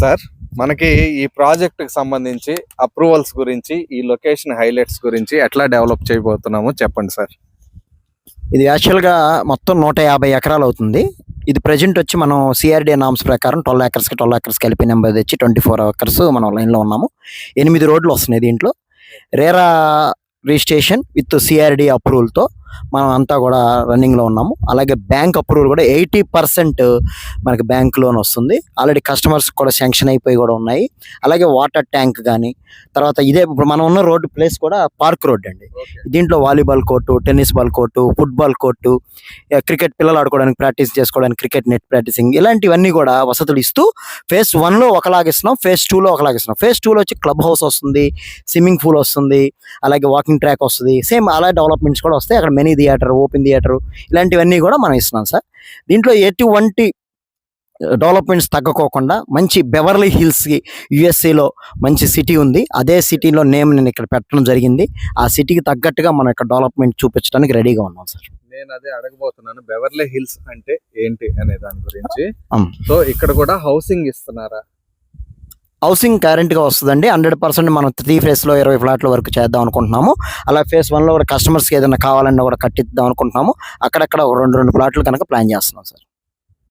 Sir మనకి ఈ project కి సంబంధించి అప్రూవల్స్ గురించి ఈ లొకేషన్ హైలైట్స్ గురించి ఎట్లా డెవలప్ చేయబోతున్నామో చెప్పండి సార్. ఇది యాక్చువల్గా మొత్తం 150 ఎకరాలు అవుతుంది. ఇది ప్రజెంట్ వచ్చి మనం సిఆర్డీ నామ్స్ ప్రకారం 12 acres కలిపి నెంబర్ తెచ్చి 24 acres మనం లైన్లో ఉన్నాము. 8 రోడ్లు వస్తున్నాయి దీంట్లో. రేరా రిజిస్ట్రేషన్ విత్ సిఆర్డీ అప్రూవల్తో మనం అంతా కూడా రన్నింగ్లో ఉన్నాము. అలాగే బ్యాంక్ అప్రూవల్ కూడా 80% మనకి బ్యాంక్ లోన్ వస్తుంది. ఆల్రెడీ కస్టమర్స్ కూడా శాంక్షన్ అయిపోయి కూడా ఉన్నాయి. అలాగే వాటర్ ట్యాంక్ కానీ, తర్వాత ఇదే ఇప్పుడు మనం ఉన్న రోడ్డు ప్లేస్ కూడా పార్క్ రోడ్ అండి. దీంట్లో volleyball court, tennis ball court, football court, cricket పిల్లలు ఆడుకోవడానికి ప్రాక్టీస్ చేసుకోవడానికి క్రికెట్ నెట్ ప్రాక్టీసింగ్, ఇలాంటివన్నీ కూడా వసతులు ఇస్తూ phase 1లో ఒకలాగిస్తున్నాం, phase 2లో ఒకలాగిస్తున్నాం. phase 2లో వచ్చి క్లబ్ హౌస్ వస్తుంది, స్విమ్మింగ్ పూల్ వస్తుంది, అలాగే వాకింగ్ ట్రాక్ వస్తుంది. సేమ్ అలా డెవలప్మెంట్స్ కూడా వస్తాయి. అక్కడ మినీ థియేటర్, ఓపెన్ థియేటర్, ఇలాంటివన్నీ కూడా మనం ఇస్తున్నాం సార్. దీంట్లో ఎటువంటి డెవలప్మెంట్స్ తగ్గకోకుండా మంచి బెవర్లీ హిల్స్కి యుఎస్ఏలో మంచి సిటీ ఉంది. అదే సిటీలో నేమ్ నేను ఇక్కడ పెట్టడం జరిగింది. ఆ సిటీకి తగ్గట్టుగా మనం ఇక్కడ డెవలప్మెంట్ చూపించడానికి రెడీగా ఉన్నాం సార్. నేను అదే అడగబోతున్నాను, బెవర్లీ హిల్స్ అంటే ఏంటి అనే దాని గురించి. సో ఇక్కడ కూడా హౌసింగ్ ఇస్తున్నారా? హౌసింగ్ కరెంట్గా వస్తుందండి. 100% మనం 3 phases 20 ఫ్లాట్ల వరకు చేద్దాం అనుకుంటున్నాము. అలా phase 1లో కూడా కస్టమర్స్కి ఏదైనా కావాలన్నా కూడా కట్టిద్దాం అనుకుంటున్నాము. అక్కడక్కడ 2 ఫ్లాట్లు కనుక ప్లాన్ చేస్తున్నాం సార్.